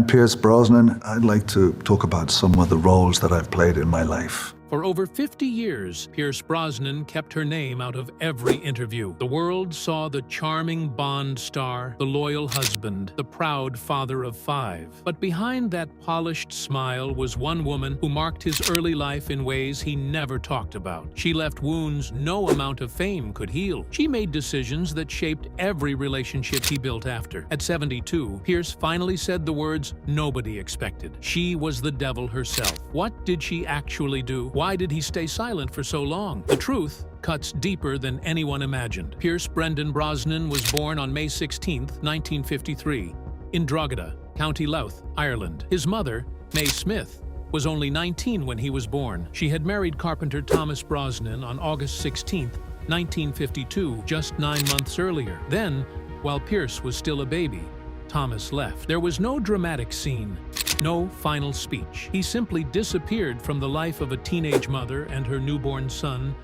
I'm Pierce Brosnan. I'd like to talk about some of the roles that I've played in my life. For over 50 years, Pierce Brosnan kept her name out of every interview. The world saw the charming Bond star, the loyal husband, the proud father of 5. But behind that polished smile was one woman who marked his early life in ways he never talked about. She left wounds no amount of fame could heal. She made decisions that shaped every relationship he built after. At 72, Pierce finally said the words nobody expected. She was the devil herself. What did she actually do? Why did he stay silent for so long? The truth cuts deeper than anyone imagined. Pierce Brendan Brosnan was born on May 16, 1953, in Drogheda, County Louth, Ireland. His mother, May Smith, was only 19 when he was born. She had married carpenter Thomas Brosnan on August 16, 1952, just 9 months earlier. Then, while Pierce was still a baby, Thomas left. There was no dramatic scene, no final speech. He simply disappeared from the life of a teenage mother and her newborn son,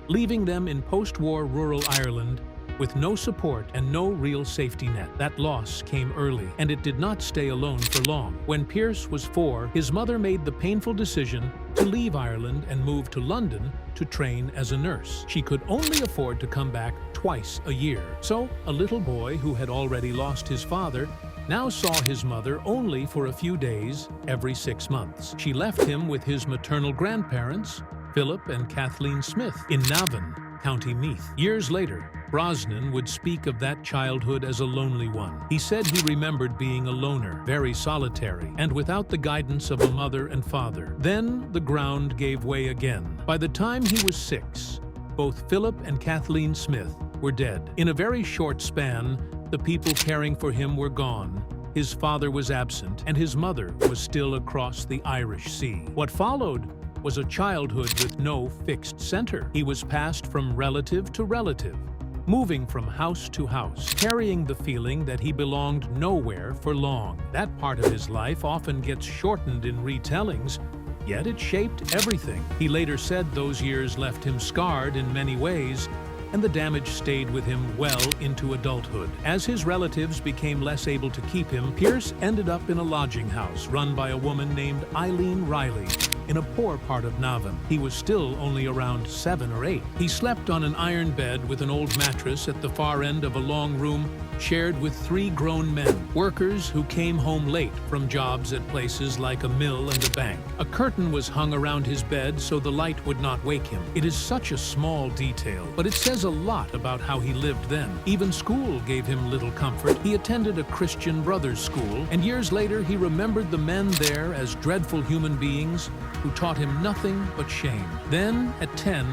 leaving them in post-war rural Ireland with no support and no real safety net. That loss came early, and it did not stay alone for long. When Pierce was 4, his mother made the painful decision to leave Ireland and move to London to train as a nurse. She could only afford to come back twice a year. So, a little boy who had already lost his father now saw his mother only for a few days every 6 months. She left him with his maternal grandparents, Philip and Kathleen Smith, in Navan, County Meath. Years later, Brosnan would speak of that childhood as a lonely one. He said he remembered being a loner, very solitary, and without the guidance of a mother and father. Then the ground gave way again. By the time he was 6, both Philip and Kathleen Smith were dead. In a very short span, the people caring for him were gone. His father was absent, and his mother was still across the Irish Sea. What followed was a childhood with no fixed center. He was passed from relative to relative, moving from house to house, carrying the feeling that he belonged nowhere for long. That part of his life often gets shortened in retellings, yet it shaped everything. He later said those years left him scarred in many ways, and the damage stayed with him well into adulthood. As his relatives became less able to keep him, Pierce ended up in a lodging house run by a woman named Eileen Riley in a poor part of Navan. He was still only around 7 or 8. He slept on an iron bed with an old mattress at the far end of a long room shared with 3 grown men, workers who came home late from jobs at places like a mill and a bank. A curtain was hung around his bed so the light would not wake him. It is such a small detail, but it says a lot about how he lived then. Even school gave him little comfort. He attended a Christian Brothers school, and years later he remembered the men there as dreadful human beings who taught him nothing but shame. Then, at 10,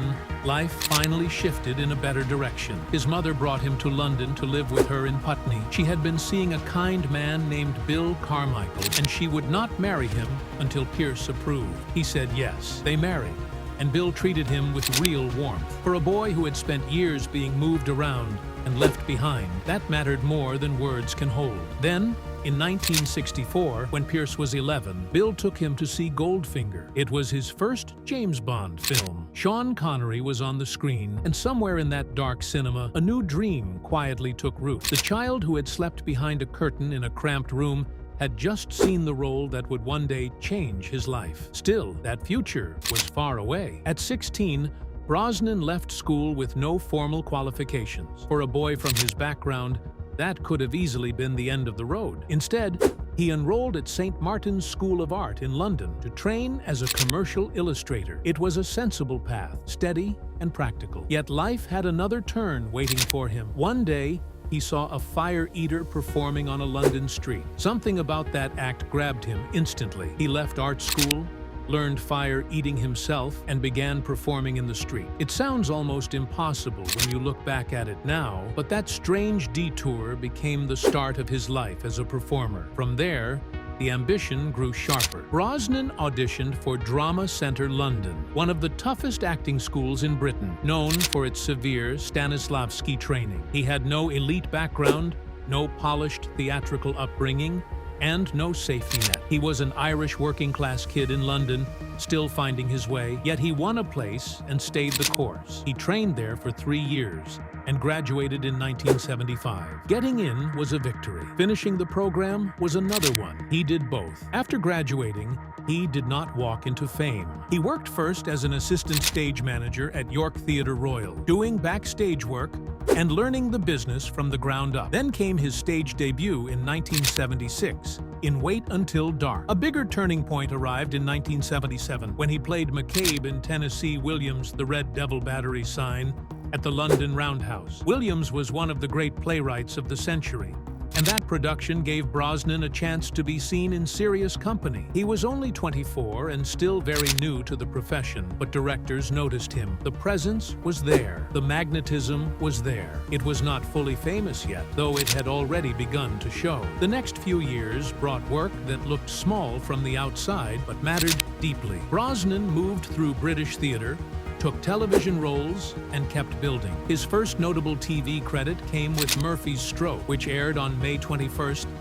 life finally shifted in a better direction. His mother brought him to London to live with her in Putney. She had been seeing a kind man named Bill Carmichael, and she would not marry him until Pierce approved. He said yes. They married, and Bill treated him with real warmth. For a boy who had spent years being moved around and left behind, that mattered more than words can hold. Then, in 1964, when Pierce was 11, Bill took him to see Goldfinger. It was his first James Bond film. Sean Connery was on the screen, and somewhere in that dark cinema, a new dream quietly took root. The child who had slept behind a curtain in a cramped room had just seen the role that would one day change his life. Still, that future was far away. At 16, Brosnan left school with no formal qualifications. For a boy from his background, that could have easily been the end of the road. Instead, he enrolled at St. Martin's School of Art in London to train as a commercial illustrator. It was a sensible path, steady and practical. Yet life had another turn waiting for him. One day, he saw a fire eater performing on a London street. Something about that act grabbed him instantly. He left art school, learned fire eating himself, and began performing in the street. It sounds almost impossible when you look back at it now, but that strange detour became the start of his life as a performer. From there, the ambition grew sharper. Brosnan auditioned for Drama Centre London, one of the toughest acting schools in Britain, known for its severe Stanislavski training. He had no elite background, no polished theatrical upbringing, and no safety net. He was an Irish working-class kid in London still finding his way, yet he won a place and stayed the course. He trained there for 3 years and graduated in 1975. Getting in was a victory. Finishing the program was another one. He did both. After graduating, he did not walk into fame. He worked first as an assistant stage manager at York Theatre Royal, doing backstage work and learning the business from the ground up. Then came his stage debut in 1976 in Wait Until Dark. A bigger turning point arrived in 1977 when he played McCabe in Tennessee Williams' The Red Devil Battery Sign at the London Roundhouse. Williams was one of the great playwrights of the century, and that production gave Brosnan a chance to be seen in serious company. He was only 24 and still very new to the profession, but directors noticed him. The presence was there. The magnetism was there. It was not fully famous yet, though it had already begun to show. The next few years brought work that looked small from the outside, but mattered deeply. Brosnan moved through British theatre, took television roles, and kept building. His first notable TV credit came with Murphy's Stroke, which aired on May 21,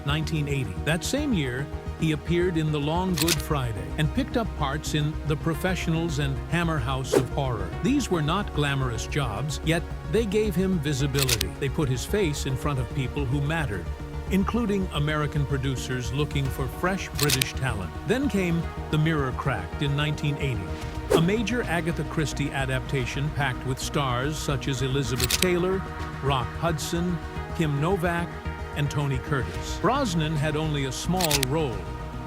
1980. That same year, he appeared in The Long Good Friday and picked up parts in The Professionals and Hammer House of Horror. These were not glamorous jobs, yet they gave him visibility. They put his face in front of people who mattered, including American producers looking for fresh British talent. Then came The Mirror Cracked in 1980. A major Agatha Christie adaptation packed with stars such as Elizabeth Taylor, Rock Hudson, Kim Novak, and Tony Curtis. Brosnan had only a small role,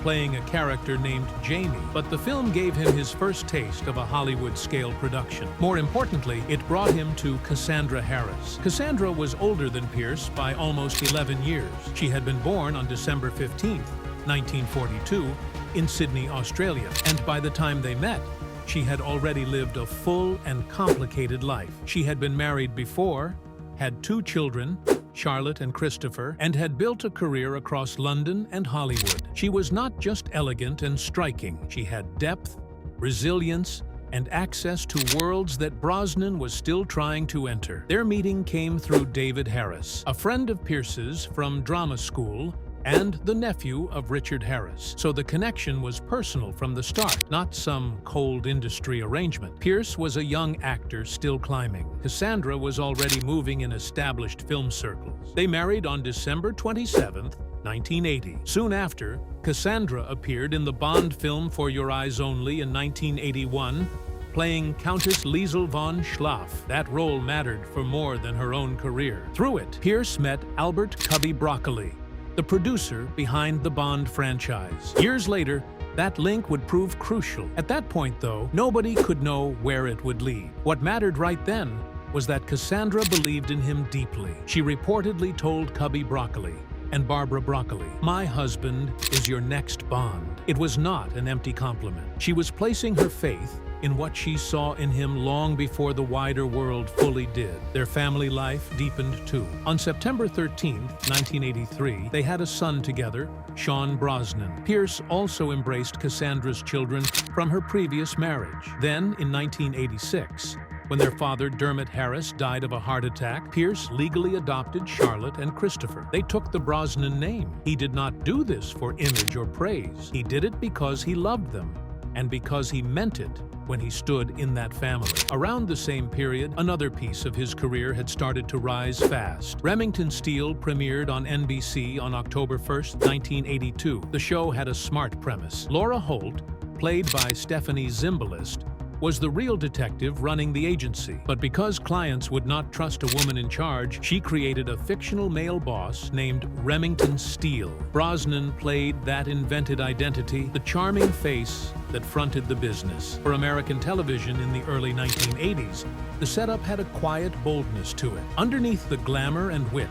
playing a character named Jamie, but the film gave him his first taste of a Hollywood-scale production. More importantly, it brought him to Cassandra Harris. Cassandra was older than Pierce by almost 11 years. She had been born on December 15, 1942, in Sydney, Australia, and by the time they met, she had already lived a full and complicated life. She had been married before, had 2 children, Charlotte and Christopher, and had built a career across London and Hollywood. She was not just elegant and striking. She had depth, resilience, and access to worlds that Brosnan was still trying to enter. Their meeting came through David Harris, a friend of Pierce's from drama school, and the nephew of Richard Harris. So the connection was personal from the start, not some cold industry arrangement. Pierce was a young actor still climbing. Cassandra was already moving in established film circles. They married on December 27, 1980. Soon after, Cassandra appeared in the Bond film For Your Eyes Only in 1981, playing Countess Liesel von Schlaff. That role mattered for more than her own career. Through it, Pierce met Albert Cubby Broccoli, the producer behind the Bond franchise. Years later, that link would prove crucial. At that point, though, nobody could know where it would lead. What mattered right then was that Cassandra believed in him deeply. She reportedly told Cubby Broccoli and Barbara Broccoli, "My husband is your next Bond." It was not an empty compliment. She was placing her faith in what she saw in him long before the wider world fully did. Their family life deepened too. On September 13, 1983, they had a son together, Sean Brosnan. Pierce also embraced Cassandra's children from her previous marriage. Then, in 1986, when their father, Dermot Harris, died of a heart attack, Pierce legally adopted Charlotte and Christopher. They took the Brosnan name. He did not do this for image or praise. He did it because he loved them, and because he meant it when he stood in that family. Around the same period, another piece of his career had started to rise fast. Remington Steele premiered on NBC on October 1, 1982. The show had a smart premise. Laura Holt, played by Stephanie Zimbalist, was the real detective running the agency. But because clients would not trust a woman in charge, she created a fictional male boss named Remington Steele. Brosnan played that invented identity, the charming face that fronted the business. For American television in the early 1980s, the setup had a quiet boldness to it. Underneath the glamour and wit,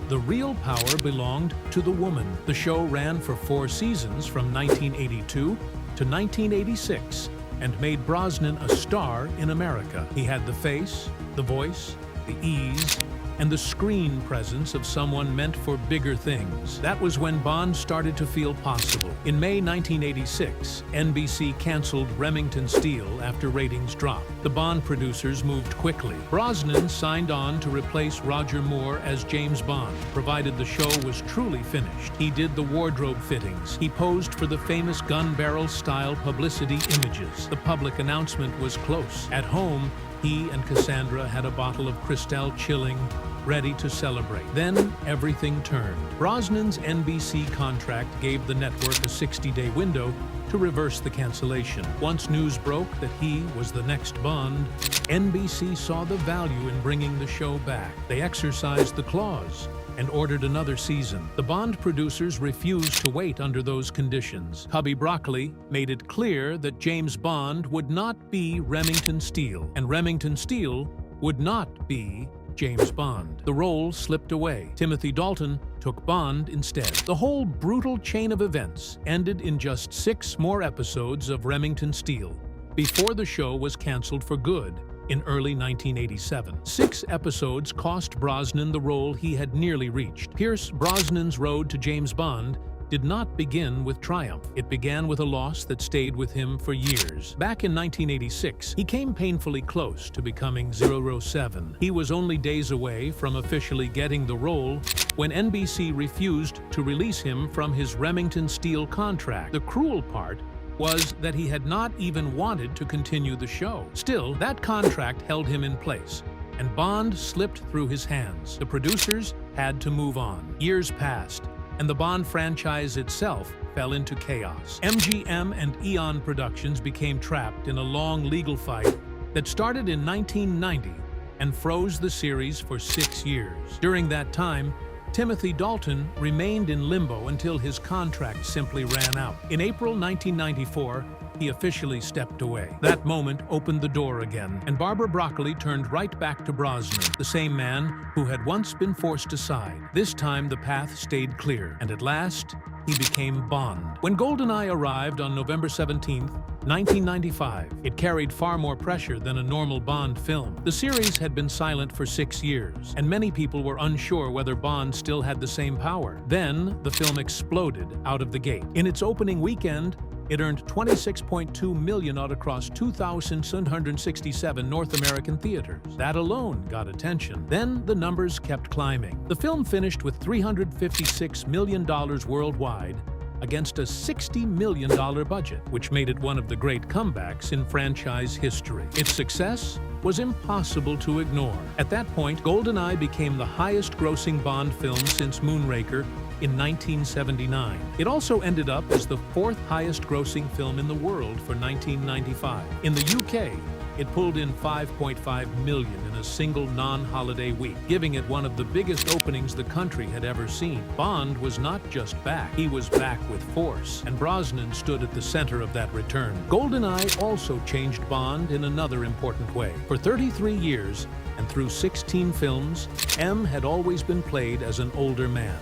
the real power belonged to the woman. The show ran for 4 seasons from 1982 to 1986, and made Brosnan a star in America. He had the face, the voice, the ease, and the screen presence of someone meant for bigger things. That was when Bond started to feel possible. In May 1986, NBC canceled Remington Steele after ratings dropped. The Bond producers moved quickly. Brosnan signed on to replace Roger Moore as James Bond, provided the show was truly finished. He did the wardrobe fittings. He posed for the famous gun barrel-style publicity images. The public announcement was close. At home, he and Cassandra had a bottle of Cristal chilling, ready to celebrate. Then everything turned. Brosnan's NBC contract gave the network a 60-day window to reverse the cancellation. Once news broke that he was the next Bond, NBC saw the value in bringing the show back. They exercised the clause and ordered another season. The Bond producers refused to wait under those conditions. Cubby Broccoli made it clear that James Bond would not be Remington Steele, and Remington Steele would not be James Bond. The role slipped away. Timothy Dalton took Bond instead. The whole brutal chain of events ended in just 6 more episodes of Remington Steele before the show was canceled for good in early 1987. 6 episodes cost Brosnan the role he had nearly reached. Pierce Brosnan's road to James Bond did not begin with triumph. It began with a loss that stayed with him for years. Back in 1986, he came painfully close to becoming 007. He was only days away from officially getting the role when NBC refused to release him from his Remington Steele contract. The cruel part was that he had not even wanted to continue the show. Still, that contract held him in place, and Bond slipped through his hands. The producers had to move on. Years passed, and the Bond franchise itself fell into chaos. MGM and Eon Productions became trapped in a long legal fight that started in 1990 and froze the series for 6 years. During that time, Timothy Dalton remained in limbo until his contract simply ran out. In April 1994, he officially stepped away. That moment opened the door again, and Barbara Broccoli turned right back to Brosnan, the same man who had once been forced aside. This time, the path stayed clear, and at last, he became Bond. When GoldenEye arrived on November 17, 1995, it carried far more pressure than a normal Bond film. The series had been silent for 6 years, and many people were unsure whether Bond still had the same power. Then, the film exploded out of the gate. In its opening weekend, it earned $26.2 million out across 2,767 North American theaters. That alone got attention. Then the numbers kept climbing. The film finished with $356 million worldwide against a $60 million budget, which made it one of the great comebacks in franchise history. Its success was impossible to ignore. At that point, GoldenEye became the highest-grossing Bond film since Moonraker in 1979. It also ended up as the 4th highest-grossing film in the world for 1995. In the UK, it pulled in $5.5 million in a single non-holiday week, giving it one of the biggest openings the country had ever seen. Bond was not just back, he was back with force, and Brosnan stood at the center of that return. GoldenEye also changed Bond in another important way. For 33 years, and through 16 films, M had always been played as an older man.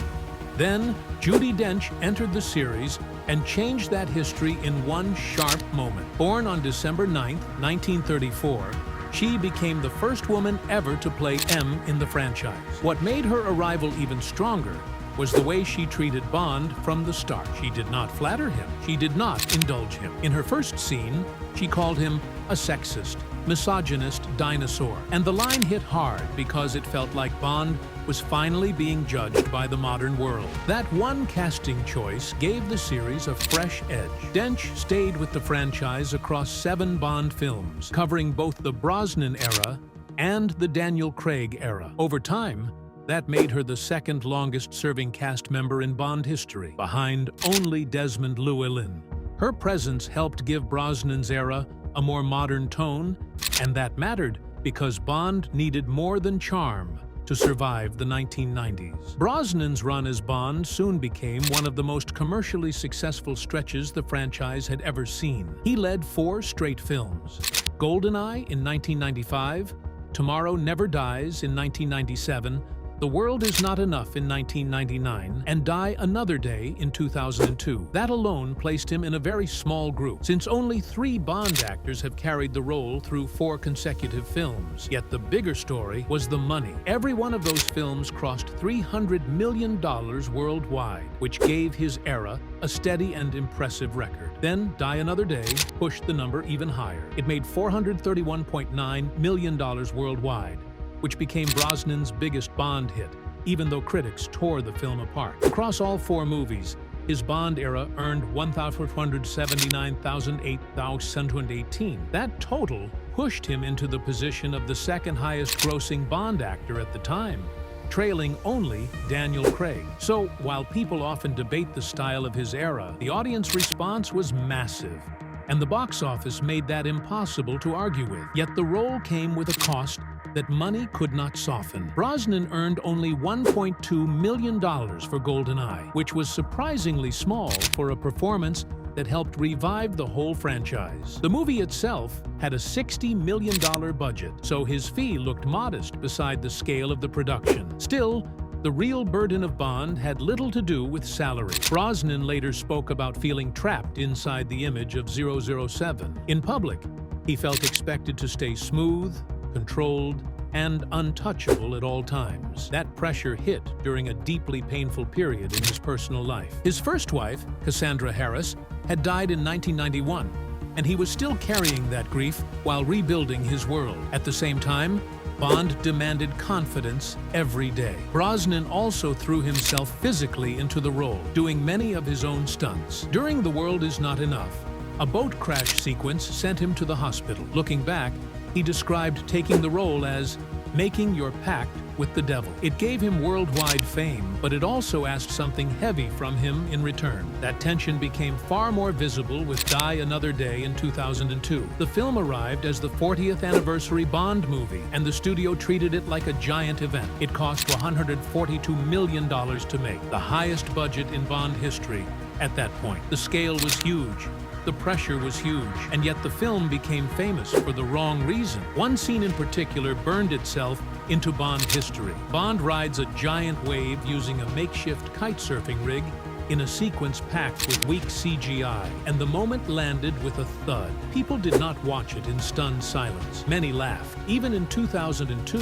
Then, Judi Dench entered the series and changed that history in one sharp moment. Born on December 9, 1934, she became the first woman ever to play M in the franchise. What made her arrival even stronger was the way she treated Bond from the start. She did not flatter him. She did not indulge him. In her first scene, she called him a sexist, misogynist dinosaur. And the line hit hard because it felt like Bond was finally being judged by the modern world. That one casting choice gave the series a fresh edge. Dench stayed with the franchise across 7 Bond films, covering both the Brosnan era and the Daniel Craig era. Over time, that made her the 2nd longest-serving cast member in Bond history, behind only Desmond Llewellyn. Her presence helped give Brosnan's era a more modern tone, and that mattered because Bond needed more than charm to survive the 1990s. Brosnan's run as Bond soon became one of the most commercially successful stretches the franchise had ever seen. He led 4 straight films: GoldenEye in 1995, Tomorrow Never Dies in 1997, The World Is Not Enough in 1999 and Die Another Day in 2002. That alone placed him in a very small group, since only 3 Bond actors have carried the role through 4 consecutive films. Yet the bigger story was the money. Every one of those films crossed $300 million worldwide, which gave his era a steady and impressive record. Then Die Another Day pushed the number even higher. It made $431.9 million worldwide, which became Brosnan's biggest Bond hit, even though critics tore the film apart. Across all 4 movies, his Bond era earned $1,479,818. That total pushed him into the position of the second highest grossing Bond actor at the time, trailing only Daniel Craig. So, while people often debate the style of his era, the audience response was massive, and the box office made that impossible to argue with. Yet the role came with a cost that money could not soften. Brosnan earned only $1.2 million for GoldenEye, which was surprisingly small for a performance that helped revive the whole franchise. The movie itself had a $60 million budget, so his fee looked modest beside the scale of the production. Still, the real burden of Bond had little to do with salary. Brosnan later spoke about feeling trapped inside the image of 007. In public, he felt expected to stay smooth, controlled, and untouchable at all times. That pressure hit during a deeply painful period in his personal life. His first wife, Cassandra Harris, had died in 1991, and he was still carrying that grief while rebuilding his world. At the same time, Bond demanded confidence every day. Brosnan also threw himself physically into the role, doing many of his own stunts. During The World Is Not Enough, a boat crash sequence sent him to the hospital. Looking back, he described taking the role as making your pact with the devil. It gave him worldwide fame, but it also asked something heavy from him in return. That tension became far more visible with Die Another Day in 2002. The film arrived as the 40th anniversary Bond movie, and the studio treated it like a giant event. It cost $142 million to make, the highest budget in Bond history at that point. The scale was huge. The pressure was huge, and yet the film became famous for the wrong reason. One scene in particular burned itself into Bond history. Bond rides a giant wave using a makeshift kite-surfing rig in a sequence packed with weak CGI, and the moment landed with a thud. People did not watch it in stunned silence. Many laughed. Even in 2002,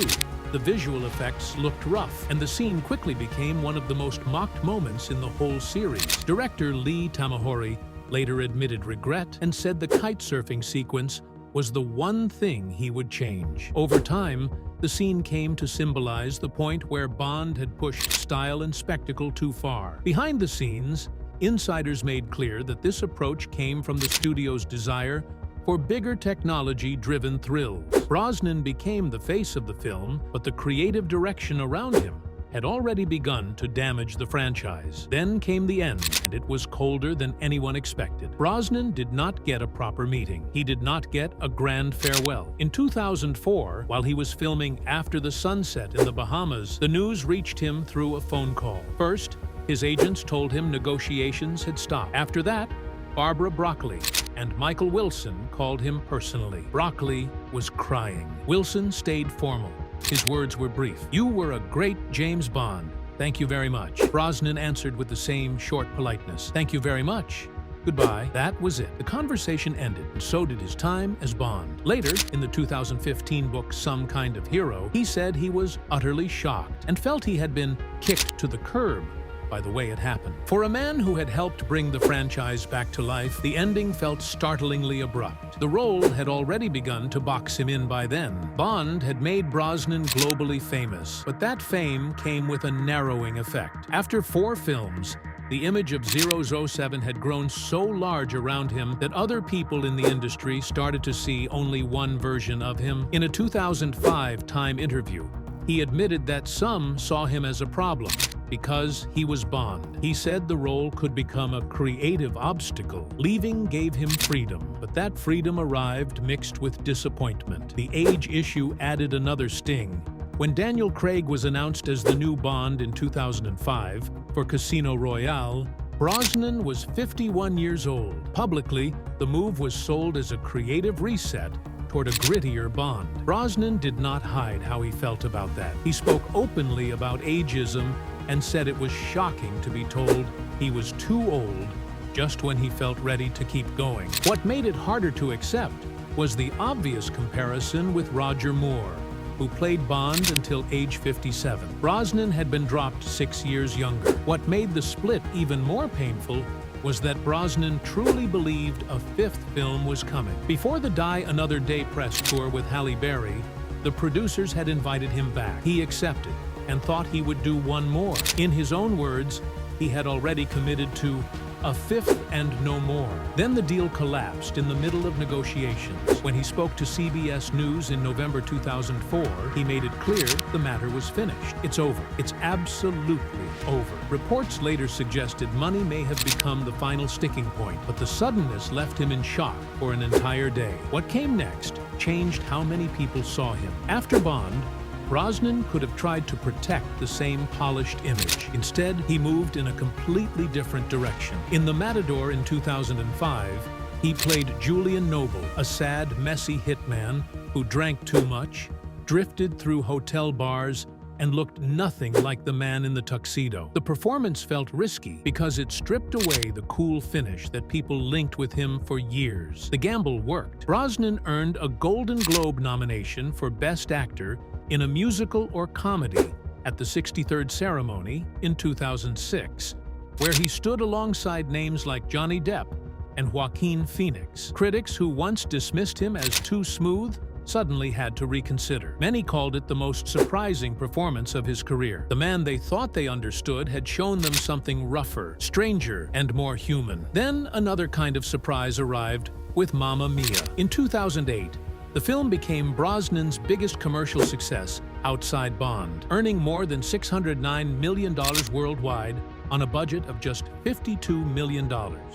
the visual effects looked rough, and the scene quickly became one of the most mocked moments in the whole series. Director Lee Tamahori later admitted regret and said the kite-surfing sequence was the one thing he would change. Over time, the scene came to symbolize the point where Bond had pushed style and spectacle too far. Behind the scenes, insiders made clear that this approach came from the studio's desire for bigger technology-driven thrills. Brosnan became the face of the film, but the creative direction around him had already begun to damage the franchise. Then came the end, and it was colder than anyone expected. Brosnan did not get a proper meeting. He did not get a grand farewell. In 2004, while he was filming After the Sunset in the Bahamas, the news reached him through a phone call. First, his agents told him negotiations had stopped. After that, Barbara Broccoli and Michael Wilson called him personally. Broccoli was crying. Wilson stayed formal. His words were brief. "You were a great James Bond. Thank you very much." Brosnan answered with the same short politeness. "Thank you very much. Goodbye." That was it. The conversation ended, and so did his time as Bond. Later, in the 2015 book Some Kind of Hero, he said he was utterly shocked and felt he had been kicked to the curb by the way it happened. For a man who had helped bring the franchise back to life, the ending felt startlingly abrupt. The role had already begun to box him in by then. Bond had made Brosnan globally famous, but that fame came with a narrowing effect. After 4 films, the image of 007 had grown so large around him that other people in the industry started to see only one version of him. In a 2005 Time interview, he admitted that some saw him as a problem because he was Bond. He said the role could become a creative obstacle. Leaving gave him freedom, but that freedom arrived mixed with disappointment. The age issue added another sting. When Daniel Craig was announced as the new Bond in 2005 for Casino Royale, Brosnan was 51 years old. Publicly, the move was sold as a creative reset toward a grittier Bond. Brosnan did not hide how he felt about that. He spoke openly about ageism and said it was shocking to be told he was too old just when he felt ready to keep going. What made it harder to accept was the obvious comparison with Roger Moore, who played Bond until age 57. Brosnan had been dropped 6 years younger. What made the split even more painful was that Brosnan truly believed a fifth film was coming. Before the Die Another Day press tour with Halle Berry, the producers had invited him back. He accepted and thought he would do one more. In his own words, he had already committed to a fifth and no more. Then the deal collapsed in the middle of negotiations. When he spoke to CBS News in November 2004, he made it clear the matter was finished. It's over. It's absolutely over. Reports later suggested money may have become the final sticking point, but the suddenness left him in shock for an entire day. What came next changed how many people saw him. After Bond, Brosnan could have tried to protect the same polished image. Instead, he moved in a completely different direction. In The Matador in 2005, he played Julian Noble, a sad, messy hitman who drank too much, drifted through hotel bars, and looked nothing like the man in the tuxedo. The performance felt risky because it stripped away the cool finish that people linked with him for years. The gamble worked. Brosnan earned a Golden Globe nomination for Best Actor in a musical or comedy at the 63rd ceremony in 2006, where he stood alongside names like Johnny Depp and Joaquin Phoenix. Critics who once dismissed him as too smooth suddenly had to reconsider. Many called it the most surprising performance of his career. The man they thought they understood had shown them something rougher, stranger, and more human. Then another kind of surprise arrived with Mamma Mia. In 2008, the film became Brosnan's biggest commercial success outside Bond, earning more than $609 million worldwide on a budget of just $52 million.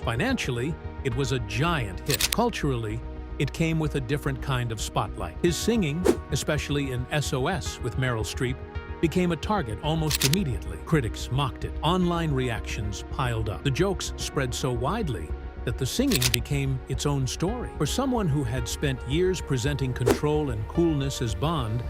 Financially, it was a giant hit. Culturally, it came with a different kind of spotlight. His singing, especially in SOS with Meryl Streep, became a target almost immediately. Critics mocked it. Online reactions piled up. The jokes spread so widely that the singing became its own story. For someone who had spent years presenting control and coolness as Bond,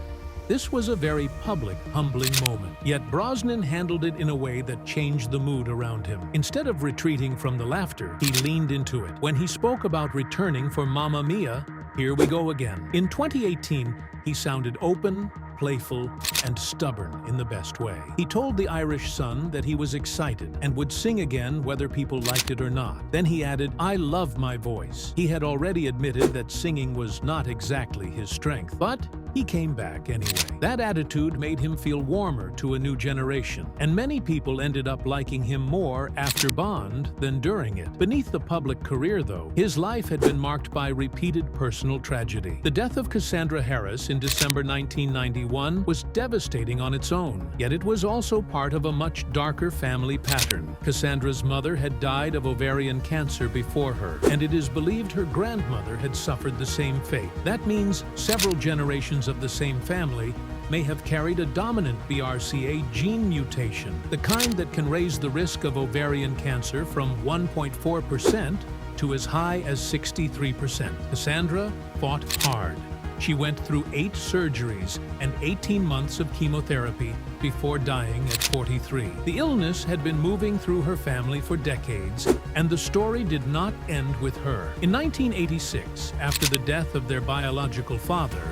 this was a very public, humbling moment. Yet Brosnan handled it in a way that changed the mood around him. Instead of retreating from the laughter, he leaned into it. When he spoke about returning for Mamma Mia, here we go again. In 2018, he sounded open, playful, and stubborn in the best way. He told the Irish Sun that he was excited and would sing again whether people liked it or not. Then he added, "I love my voice." He had already admitted that singing was not exactly his strength, but he came back anyway. That attitude made him feel warmer to a new generation, and many people ended up liking him more after Bond than during it. Beneath the public career, though, his life had been marked by repeated personal tragedy. The death of Cassandra Harris in December 1991 was devastating on its own, yet it was also part of a much darker family pattern. Cassandra's mother had died of ovarian cancer before her, and it is believed her grandmother had suffered the same fate. That means several generations of the same family may have carried a dominant BRCA gene mutation, the kind that can raise the risk of ovarian cancer from 1.4% to as high as 63%. Cassandra fought hard. She went through 8 surgeries and 18 months of chemotherapy before dying at 43. The illness had been moving through her family for decades, and the story did not end with her. In 1986, after the death of their biological father,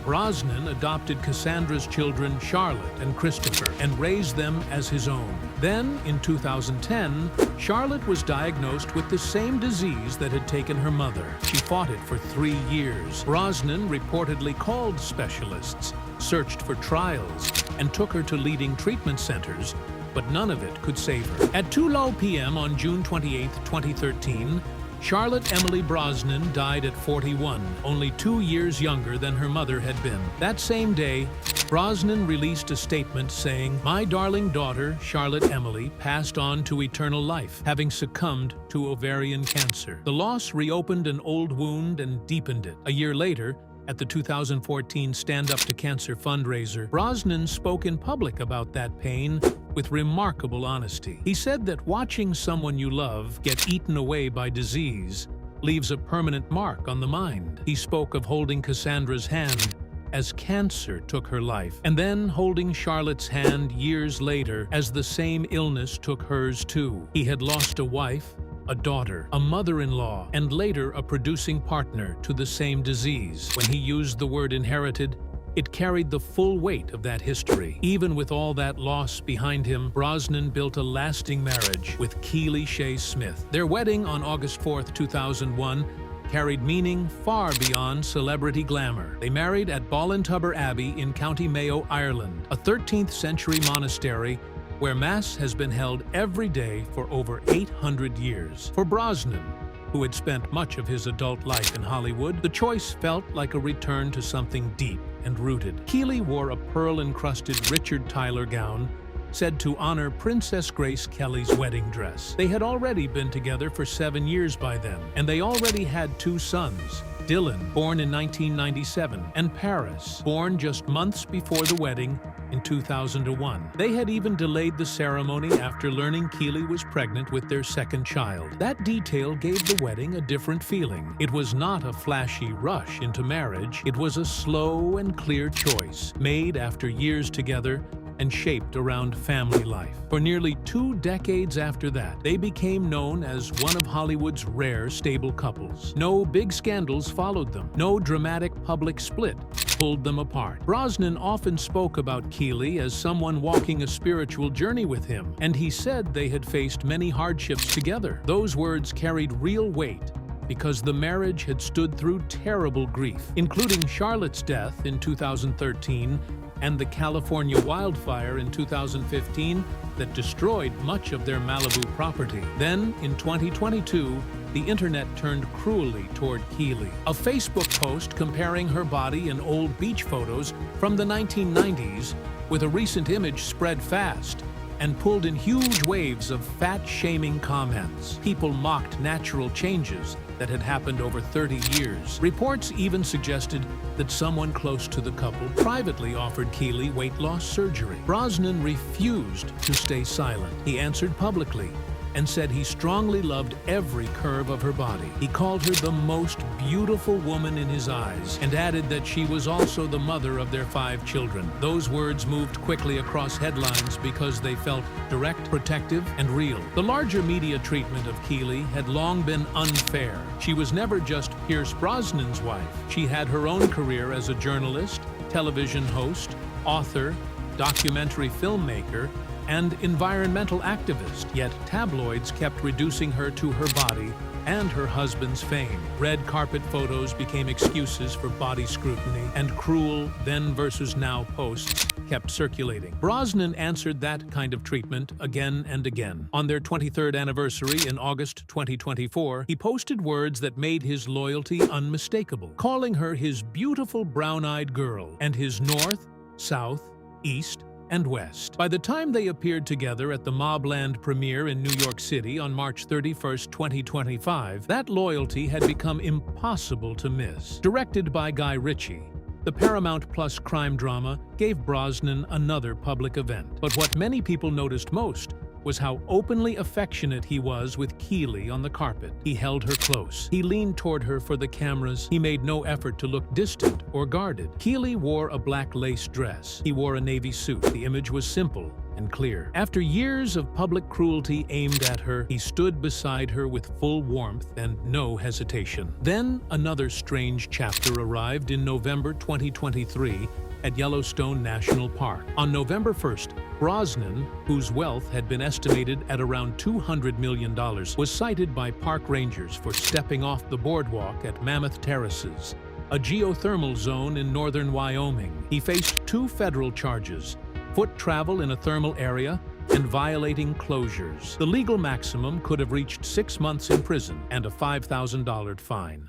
Brosnan adopted Cassandra's children Charlotte and Christopher and raised them as his own. Then, in 2010, Charlotte was diagnosed with the same disease that had taken her mother. She fought it for 3 years. Brosnan reportedly called specialists, searched for trials, and took her to leading treatment centers, but none of it could save her. At 2:00 p.m. on June 28, 2013, Charlotte Emily Brosnan died at 41, only 2 years younger than her mother had been. That same day, Brosnan released a statement saying, "My darling daughter, Charlotte Emily, passed on to eternal life, having succumbed to ovarian cancer." The loss reopened an old wound and deepened it. A year later, at the 2014 Stand Up to Cancer fundraiser, Brosnan spoke in public about that pain with remarkable honesty. He said that watching someone you love get eaten away by disease leaves a permanent mark on the mind. He spoke of holding Cassandra's hand as cancer took her life, and then holding Charlotte's hand years later as the same illness took hers too. He had lost a wife, a daughter, a mother-in-law, and later a producing partner to the same disease. When he used the word inherited, it carried the full weight of that history. Even with all that loss behind him, Brosnan built a lasting marriage with Keely Shea Smith. Their wedding on August 4, 2001, carried meaning far beyond celebrity glamour. They married at Ballintubber Abbey in County Mayo, Ireland, a 13th-century monastery where Mass has been held every day for over 800 years. For Brosnan, who had spent much of his adult life in Hollywood, the choice felt like a return to something deep and rooted. Keely wore a pearl-encrusted Richard Tyler gown, said to honor Princess Grace Kelly's wedding dress. They had already been together for 7 years by then, and they already had 2 sons, Dylan, born in 1997, and Paris, born just months before the wedding in 2001. They had even delayed the ceremony after learning Keely was pregnant with their second child. That detail gave the wedding a different feeling. It was not a flashy rush into marriage. It was a slow and clear choice, made after years together and shaped around family life. For nearly 2 decades after that, they became known as one of Hollywood's rare stable couples. No big scandals followed them. No dramatic public split pulled them apart. Brosnan often spoke about Keely as someone walking a spiritual journey with him, and he said they had faced many hardships together. Those words carried real weight because the marriage had stood through terrible grief, including Charlotte's death in 2013 and the California wildfire in 2015 that destroyed much of their Malibu property. Then, in 2022, the internet turned cruelly toward Keely. A Facebook post comparing her body in old beach photos from the 1990s with a recent image spread fast and pulled in huge waves of fat-shaming comments. People mocked natural changes that had happened over 30 years. Reports even suggested that someone close to the couple privately offered Keely weight loss surgery. Brosnan refused to stay silent. He answered publicly and said he strongly loved every curve of her body. He called her the most beautiful woman in his eyes and added that she was also the mother of their 5 children. Those words moved quickly across headlines because they felt direct, protective, and real. The larger media treatment of Keely had long been unfair. She was never just Pierce Brosnan's wife. She had her own career as a journalist, television host, author, documentary filmmaker, and environmental activist, yet tabloids kept reducing her to her body and her husband's fame. Red carpet photos became excuses for body scrutiny, and cruel then versus now posts kept circulating. Brosnan answered that kind of treatment again and again. On their 23rd anniversary in August 2024, he posted words that made his loyalty unmistakable, calling her his beautiful brown-eyed girl and his north, south, east, and West. By the time they appeared together at the Mobland premiere in New York City on March 31, 2025, that loyalty had become impossible to miss. Directed by Guy Ritchie, the Paramount Plus crime drama gave Brosnan another public event. But what many people noticed most was how openly affectionate he was with Keely on the carpet. He held her close. He leaned toward her for the cameras. He made no effort to look distant or guarded. Keely wore a black lace dress. He wore a navy suit. The image was simple and clear. After years of public cruelty aimed at her, he stood beside her with full warmth and no hesitation. Then another strange chapter arrived in November 2023 at Yellowstone National Park. On November 1st, Brosnan, whose wealth had been estimated at around $200 million, was cited by park rangers for stepping off the boardwalk at Mammoth Terraces, a geothermal zone in northern Wyoming. He faced 2 federal charges: foot travel in a thermal area and violating closures. The legal maximum could have reached 6 months in prison and a $5,000 fine.